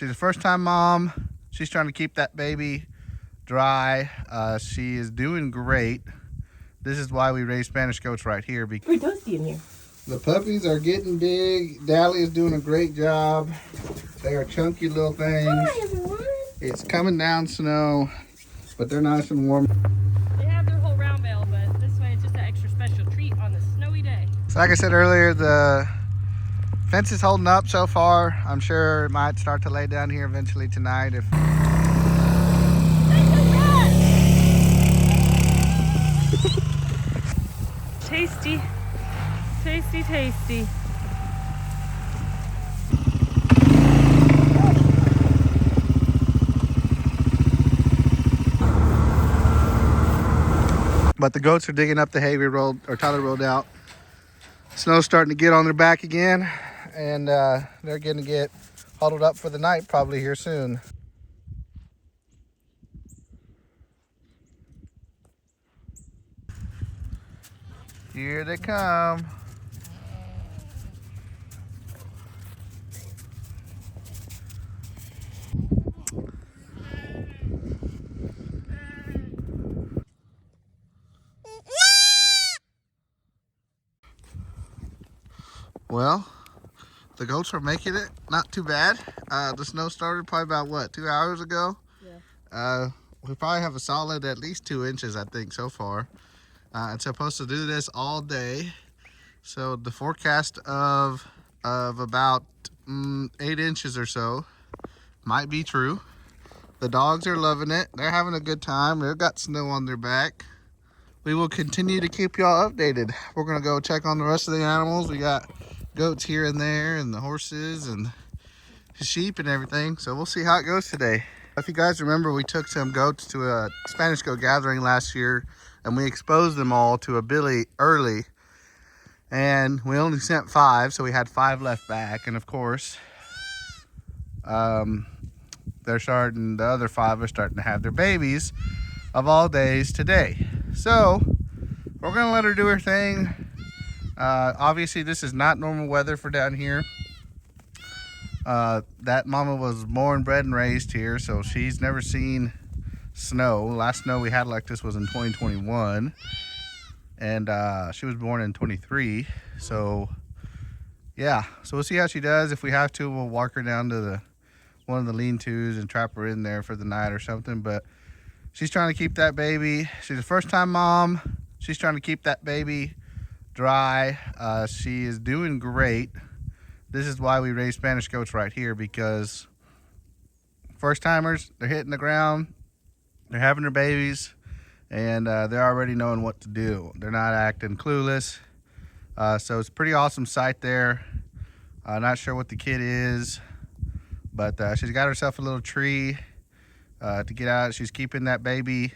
She's a first-time mom. She's trying to keep that baby dry. She is doing great. This is why we raise Spanish goats right here. Pretty toasty in here. The puppies are getting big. Dally is doing a great job. They are chunky little things. Hi, everyone. It's coming down snow, but they're nice and warm. They have their whole round bale, but this way it's just an extra special treat on a snowy day. So like I said earlier, the fence is holding up so far. I'm sure it might start to lay down here eventually tonight. If Tasty, tasty, tasty. But the goats are digging up the hay Tyler rolled out. Snow's starting to get on their back again, and they're going to get huddled up for the night probably here soon. Here they come. Well, the goats are making it not too bad. The snow started probably about, what, 2 hours ago? Yeah. We probably have a solid at least 2 inches, I think, so far. It's supposed to do this all day. So the forecast of about 8 inches or so might be true. The dogs are loving it. They're having a good time. They've got snow on their back. We will continue to keep y'all updated. We're gonna go check on the rest of the animals. We got goats here and there, and the horses and sheep and everything. So we'll see how it goes today. If you guys remember, we took some goats to a Spanish goat gathering last year, and we exposed them all to a billy early. And we only sent 5, so we had 5 left back. And of course, the other 5 are starting to have their babies of all days today. So we're gonna let her do her thing. Obviously this is not normal weather for down here. That mama was born, bred, and raised here, so she's never seen snow. Last snow we had like this was in 2021, and she was born in 23. So yeah, so we'll see how she does. If we have to, we'll walk her down to one of the lean-tos and trap her in there for the night or something. But she's trying to keep that baby. She's a first-time mom. She's trying to keep that baby dry. She is doing great. This is why we raise Spanish goats right here, because first-timers, they're hitting the ground, they're having their babies, and they're already knowing what to do. They're not acting clueless. So it's a pretty awesome sight there. Not sure what the kid is, but she's got herself a little tree to get out. She's keeping that baby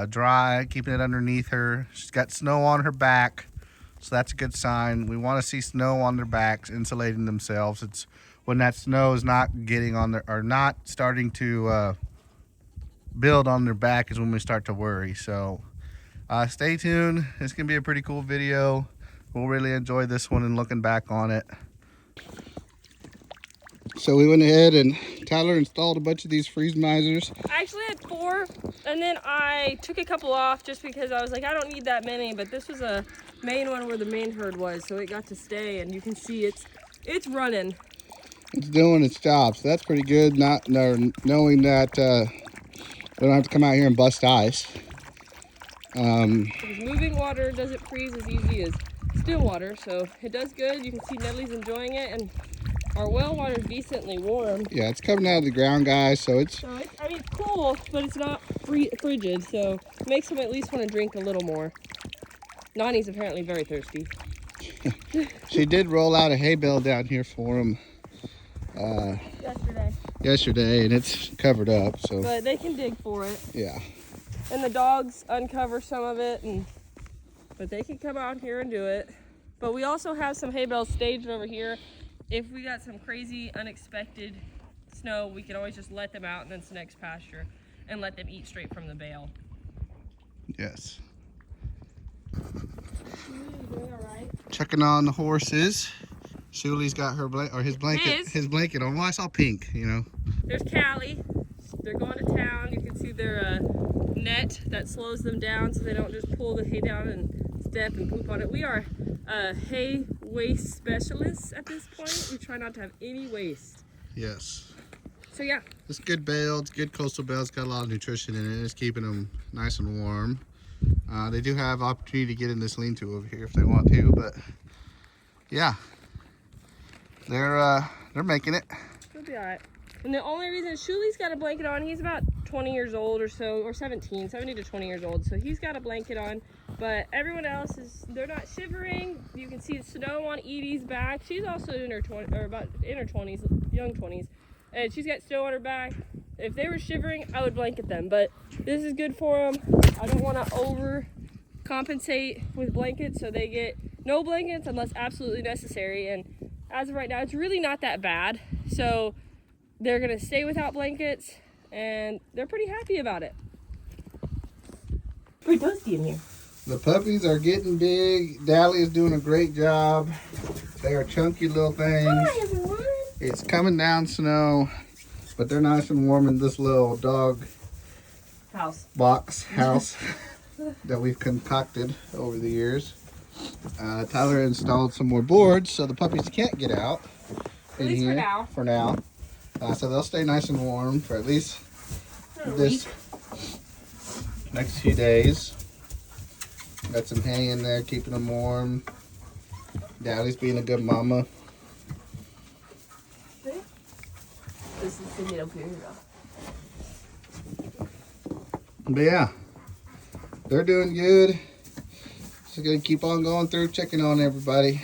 dry, keeping it underneath her. She's got snow on her back, so that's a good sign. We want to see snow on their backs, insulating themselves. It's when that snow is not getting on their, or not starting to build on their back, is when we start to worry. So stay tuned. It's gonna be a pretty cool video. We'll really enjoy this one and looking back on it. So we went ahead and Tyler installed a bunch of these freeze misers. I actually had 4, and then I took a couple off just because I was like, I don't need that many, but this was a main one where the main herd was, so it got to stay, and you can see it's running. It's doing its job, so that's pretty good, knowing that we don't have to come out here and bust ice. Because moving water doesn't freeze as easy as still water, so it does good. You can see Nedley's enjoying it, and our well water is decently warm. Yeah, it's coming out of the ground, guys, so it's... I mean, it's cool, but it's not frigid, so it makes him at least want to drink a little more. Nani's apparently very thirsty. She did roll out a hay bale down here for him yesterday, and it's covered up, so... But they can dig for it. Yeah. And the dogs uncover some of it, but they can come out here and do it. But we also have some hay bales staged over here. If we got some crazy, unexpected snow, we can always just let them out and then to next pasture and let them eat straight from the bale. Yes. Doing all right? Checking on the horses. Shuli's got her his blanket on. Well, I saw pink, you know. There's Callie. They're going to town. You can see their net that slows them down so they don't just pull the hay down and step and poop on it. We are hay waste specialists at this point. We try not to have any waste. Yes. So yeah. It's good bale. It's good coastal bale. It's got a lot of nutrition in it. It's keeping them nice and warm. They do have opportunity to get in this lean-to over here if they want to, but yeah, they're making it. They'll be all right. And the only reason Shuli's got a blanket on, he's about 20 years old or so, or 17 to 20 years old, so he's got a blanket on. But everyone else they're not shivering. You can see the snow on Edie's back. She's also in her 20s, young 20s, and she's got snow on her back. If they were shivering, I would blanket them, but this is good for them. I don't want to overcompensate with blankets, so they get no blankets unless absolutely necessary. And as of right now, it's really not that bad. So they're gonna stay without blankets, and they're pretty happy about it. Pretty toasty in here. The puppies are getting big. Dally is doing a great job. They are chunky little things. Hi, everyone. It's coming down snow, but they're nice and warm in this little dog house that we've concocted over the years. Tyler installed some more boards so the puppies can't get out. At least here for now. So they'll stay nice and warm for at least this next few days. Got some hay in there keeping them warm. Dally's being a good mama. This is the middle period. But yeah, they're doing good. Just gonna keep on going through, checking on everybody.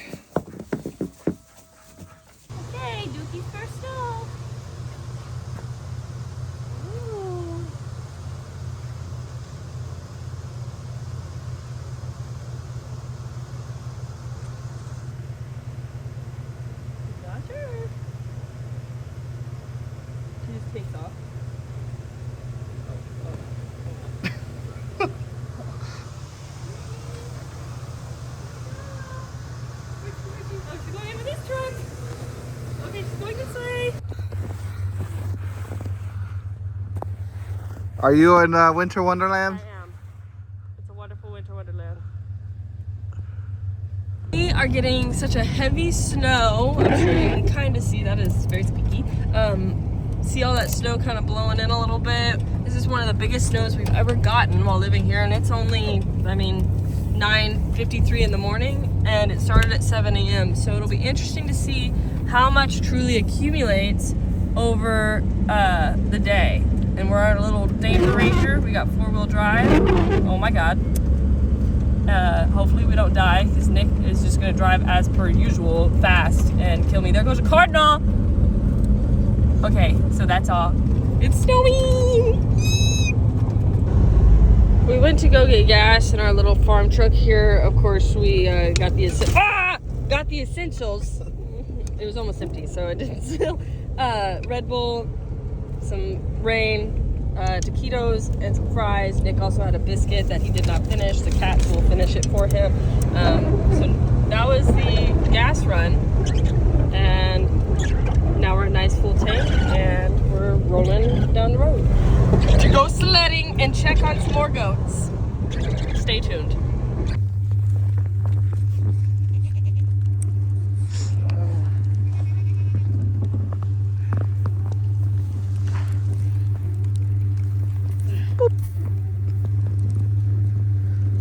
Okay, Dookie's first stop. Ooh. Got her. She just takes off. She's going into this truck. Okay, she's going this way. Are you in Winter Wonderland? I am. It's a wonderful winter wonderland. We are getting such a heavy snow. I'm sure you can kind of see that. Is very squeaky. See all that snow kind of blowing in a little bit. This is one of the biggest snows we've ever gotten while living here, and it's only, 9:53 in the morning, and it started at 7 a.m. So it'll be interesting to see how much truly accumulates over the day. And we're on a little Danger Ranger. We got 4-wheel drive. Oh my God. Hopefully we don't die, because Nick is just gonna drive as per usual fast and kill me. There goes a cardinal. Okay, so that's all. It's snowing. We went to go get gas in our little farm truck here. Of course, we got the essentials. It was almost empty, so it didn't spill. Red Bull, some rain, taquitos, and some fries. Nick also had a biscuit that he did not finish. The cats will finish it for him. So that was the gas run, and now we're a nice full tank, and we're rolling down the road to go sledding and check on some more goats. Stay tuned.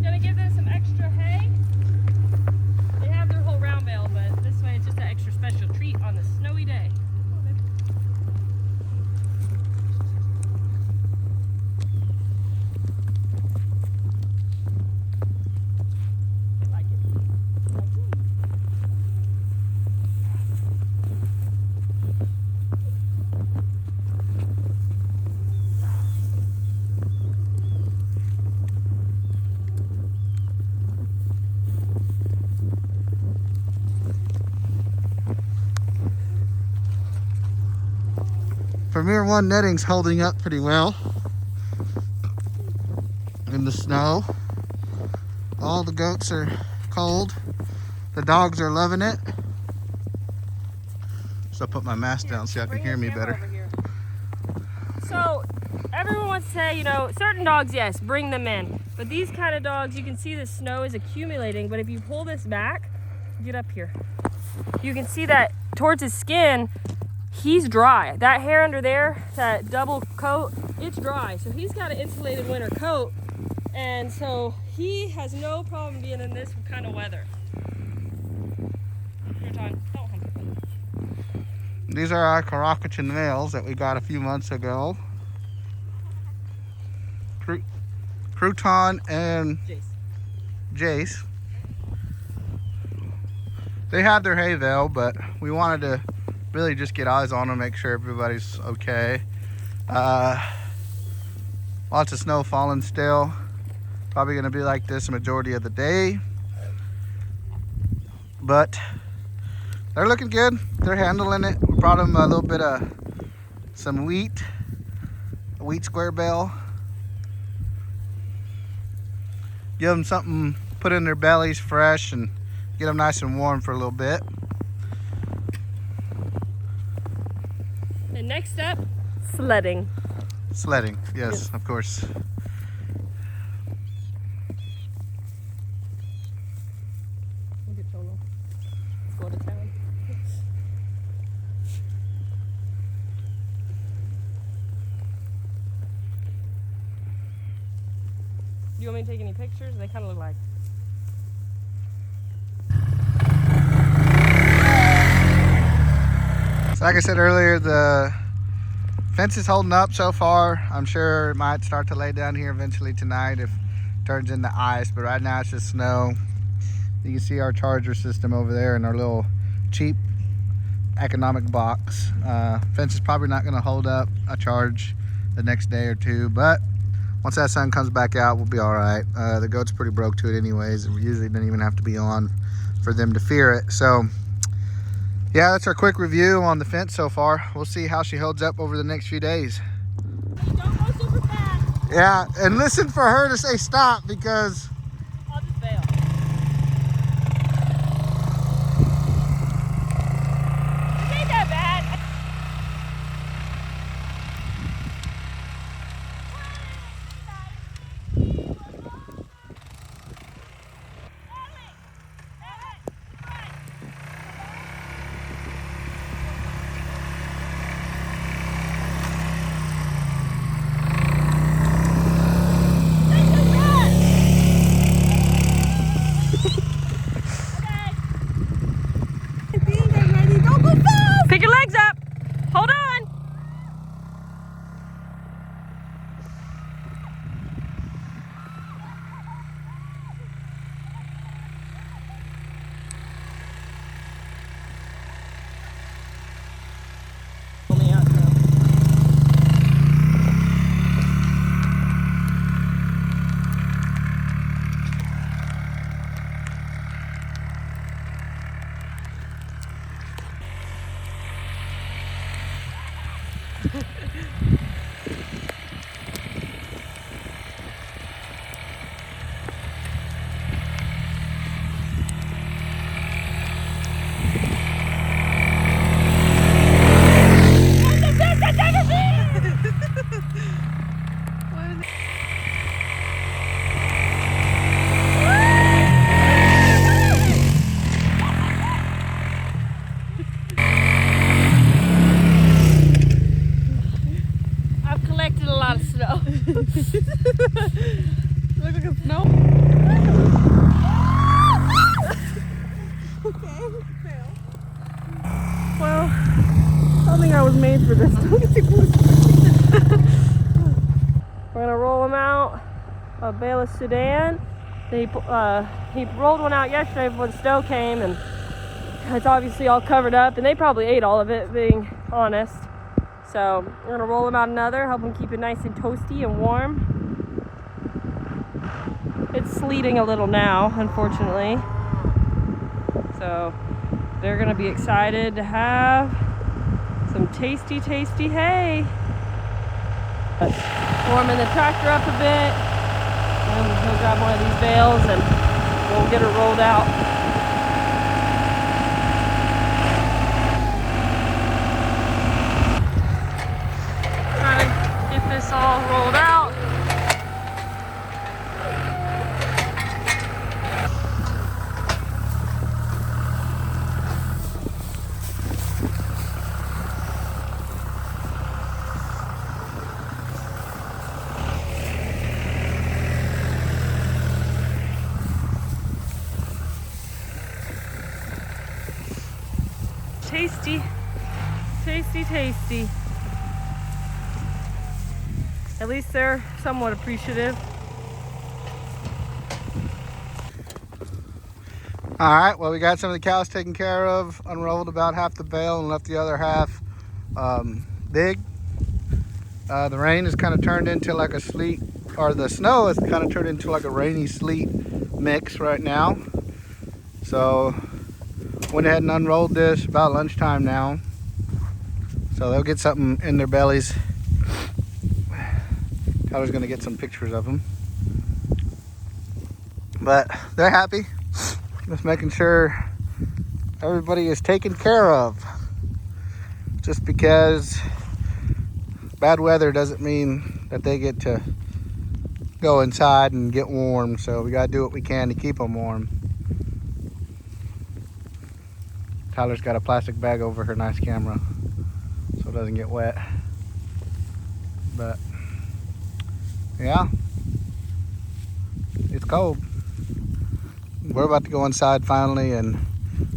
Gonna give them some extra hay. They have their whole round bale, but this way it's just an extra special treat on this snowy day. Premier One netting's holding up pretty well in the snow. All the goats are cold. The dogs are loving it. So I'll put my mask down so y'all can hear me better. So everyone wants to say, you know, certain dogs, yes, bring them in. But these kind of dogs, you can see the snow is accumulating, but if you pull this back, get up here. You can see that towards his skin, he's dry. That hair under there, that double coat, it's dry. So he's got an insulated winter coat. And so he has no problem being in this kind of weather. Your time. Don't hump it. These are our Caracachin males that we got a few months ago. Crouton and Jace. They had their hay veil, but we wanted to really just get eyes on them, make sure everybody's okay. Lots of snow falling still. Probably gonna be like this the majority of the day. But they're looking good. They're handling it. We brought them a little bit of some wheat, a wheat square bale. Give them something, put in their bellies fresh and get them nice and warm for a little bit. And next up, sledding. Sledding, yes, of course. Look at Cholo. Let's go to town. Do you want me to take any pictures? They kind of look like. So like I said earlier, the fence is holding up so far. I'm sure it might start to lay down here eventually tonight if it turns into ice, but right now it's just snow. You can see our charger system over there in our little cheap economic box. Fence is probably not going to hold up a charge the next day or two, but once that sun comes back out, we'll be all right. The goat's pretty broke to it anyways. We usually don't even have to be on for them to fear it. So yeah, that's our quick review on the fence so far. We'll see how she holds up over the next few days. Don't go super fast. Yeah, and listen for her to say stop because I'll just bail. It ain't that bad. Pick your legs up. Hold on. I've collected a lot of snow. Look at the snow. Okay, fail. Well, I don't think I was made for this. We're gonna roll them out. A bale of Sudan. He rolled one out yesterday before the snow came, and it's obviously all covered up, and they probably ate all of it, being honest. So we're gonna roll them out another, help them keep it nice and toasty and warm. It's sleeting a little now, unfortunately. So they're gonna be excited to have some tasty, tasty hay. Warming the tractor up a bit. And we'll grab one of these bales and we'll get her rolled out. this all rolled out. Tasty, tasty, tasty. At least they're somewhat appreciative. All right, well, we got some of the cows taken care of, unrolled about half the bale and left the other half big. The rain has kind of turned into like a sleet, or the snow has kind of turned into like a rainy sleet mix right now. So went ahead and unrolled this about lunchtime now. So they'll get something in their bellies. Tyler's gonna get some pictures of them. But they're happy. Just making sure everybody is taken care of. Just because bad weather doesn't mean that they get to go inside and get warm. So we gotta do what we can to keep them warm. Tyler's got a plastic bag over her nice camera so it doesn't get wet. But yeah, it's cold. We're about to go inside finally and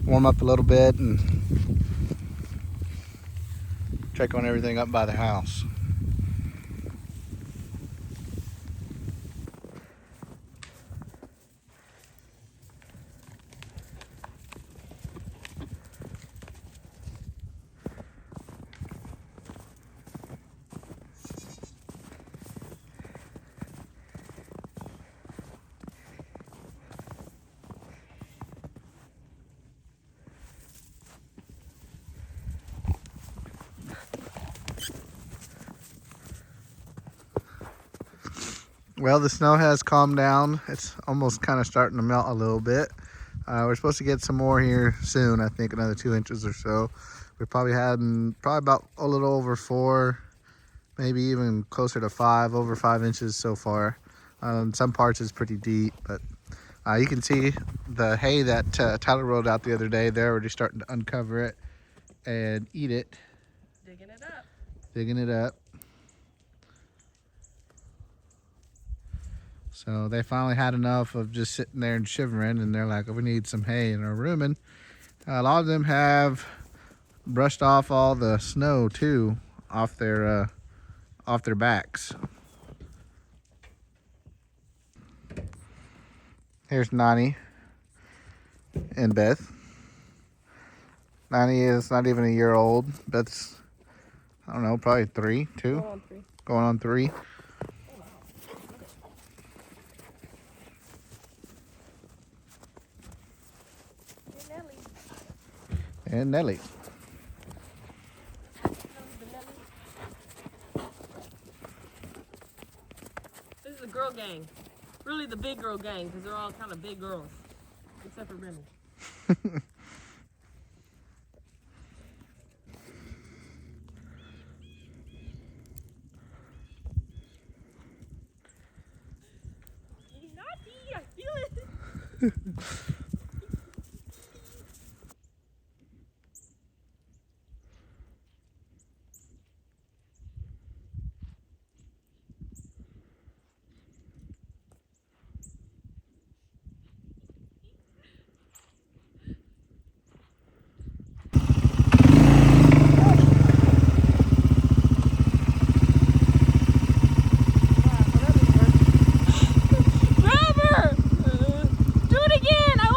warm up a little bit and check on everything up by the house. Well, the snow has calmed down. It's almost kind of starting to melt a little bit. We're supposed to get some more here soon. I think another 2 inches or so. We probably had about a little over 4, maybe even closer to 5, over 5 inches so far. In some parts it's pretty deep, but you can see the hay that Tyler rolled out the other day. They're already starting to uncover it and eat it. Digging it up. Digging it up. So they finally had enough of just sitting there and shivering, and they're like, oh, we need some hay in our room. And a lot of them have brushed off all the snow too off their backs. Here's Nani and Beth. Nani is not even a year old. Beth's, I don't know, probably 3, 2, going on 3. And Nelly. This is the girl gang. Really the big girl gang, because they're all kind of big girls. Except for Remy. You're naughty, I feel it. Do it again!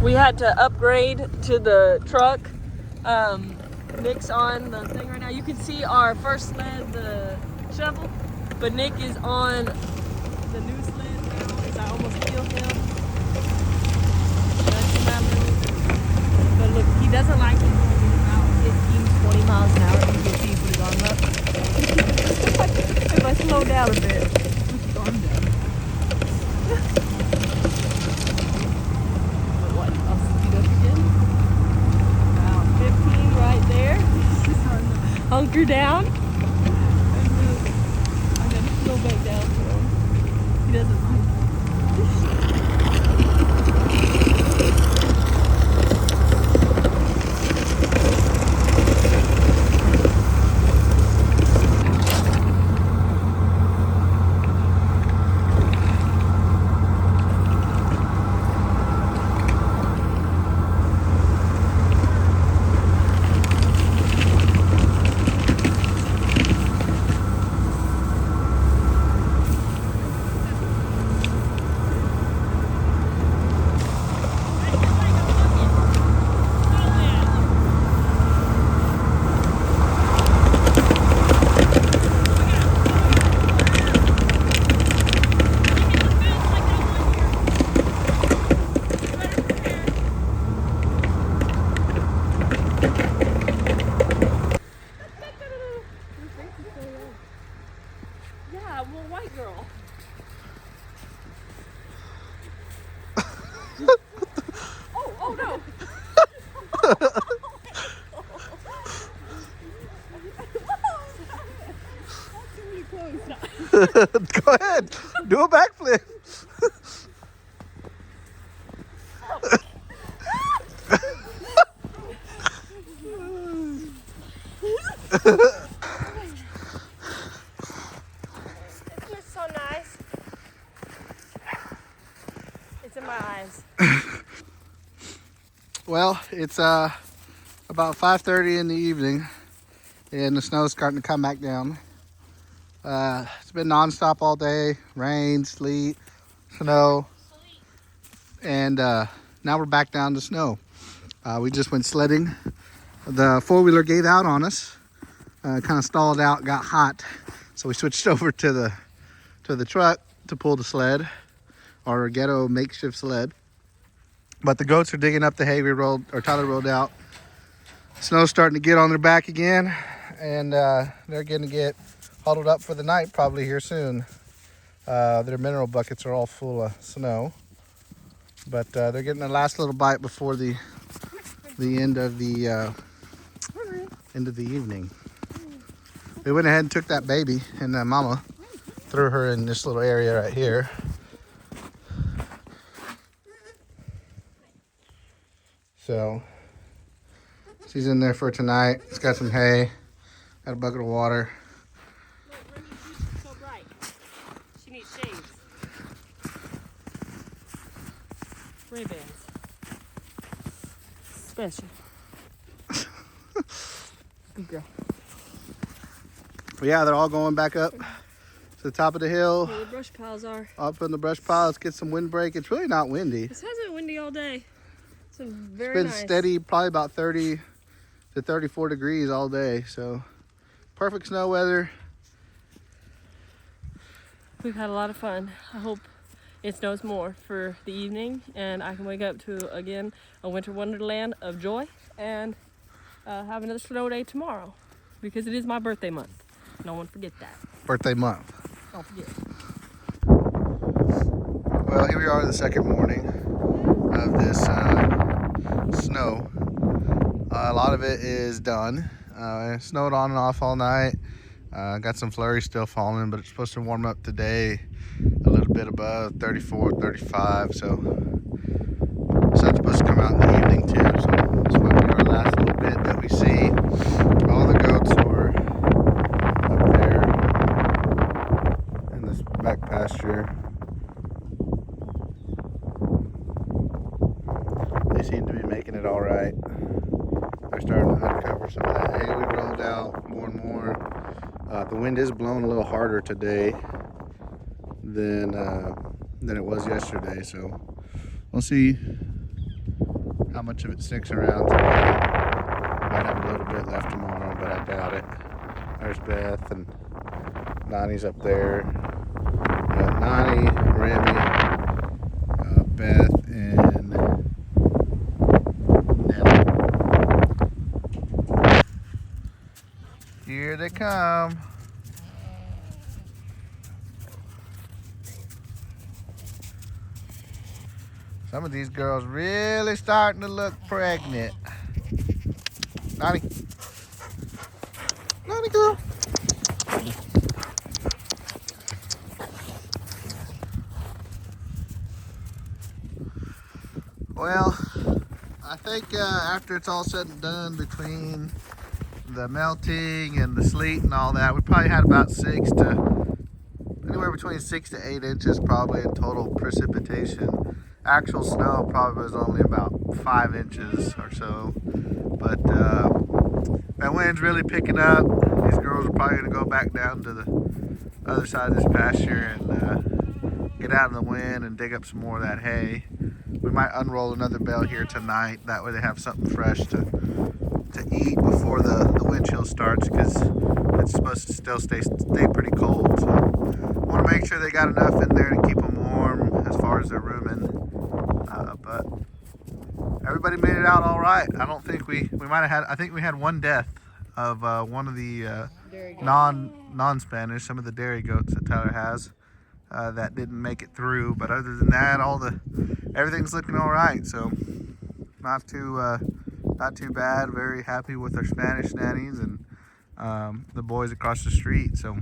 We had to upgrade to the truck. Nick's on the thing right now. You can see our first sled, the shovel, but Nick is on the new sled now as I almost killed him. But look, he doesn't like it going about 15, 20 miles an hour. You can see he put his arm up. If I slow down a bit, put his arm down. But what? I'll speed up again. About 15 right there. Hunker down. And I gotta slow back down for him. He doesn't like it. Yeah, well, white girl. Oh no. Go ahead, do a backflip. It's just so nice. It's in my eyes. Well, it's about 5:30 in the evening, and the snow's starting to come back down. It's been nonstop all day, rain, sleet, snow, and now we're back down to snow. We just went sledding. The four-wheeler gave out on us, kind of stalled out, got hot, so we switched over to the truck to pull the sled, our ghetto makeshift sled. But the goats are digging up the hay Tyler rolled out. Snow's starting to get on their back again, and they're going to get huddled up for the night probably here soon. Their mineral buckets are all full of snow, but they're getting the last little bite before the end of the evening. We went ahead and took that baby, and Mama threw her in this little area right here. So she's in there for tonight. It's got some hay, got a bucket of water. Look, Remy, she's so bright. She needs shades. Ray-Bans. Special. Good girl. But yeah, they're all going back up to the top of the hill. Where the brush piles are. Up in the brush pile. Let's get some windbreak. It's really not windy. This hasn't been windy all day. It's been very It's been nice. steady, probably about 30 to 34 degrees all day. So perfect snow weather. We've had a lot of fun. I hope it snows more for the evening and I can wake up to, again, a winter wonderland of joy and have another snow day tomorrow because it is my birthday month. No one forget that. Birthday month. Don't forget. Well, here we are the second morning of this snow. A lot of it is done. It snowed on and off all night. Got some flurries still falling, but it's supposed to warm up today a little bit above 34, 35. So the sun's supposed to come out in the evening too. So this might be our last little bit that we see. All the goats are up there in this back pasture. They seem to be making it all right. They're starting to uncover some of that hay we rolled out more and more. The wind is blowing a little harder today than it was yesterday, so we'll see how much of it sticks around today. Might have a little bit left tomorrow, but I doubt it. There's Beth and Nani's up there. Nani, Remy, Beth, and Nelly. Here they come. Some of these girls really starting to look pregnant. Nani. Nani girl. Well, I think after it's all said and done, between the melting and the sleet and all that, we probably had about anywhere between 6 to 8 inches probably in total precipitation. Actual snow probably was only about 5 inches or so, but that wind's really picking up. These girls are probably going to go back down to the other side of this pasture and get out in the wind and dig up some more of that hay. We might unroll another bale here tonight, that way they have something fresh to eat before the wind chill starts, because it's supposed to still stay pretty cold. So I want to make sure they got enough in there to keep them warm as far as their rooming. But everybody made it out all right. I don't think we might have had, I think we had one death of one of the non-Spanish, some of the dairy goats that Tyler has that didn't make it through. But other than that, everything's looking all right. So not too bad. Very happy with our Spanish nannies and the boys across the street. So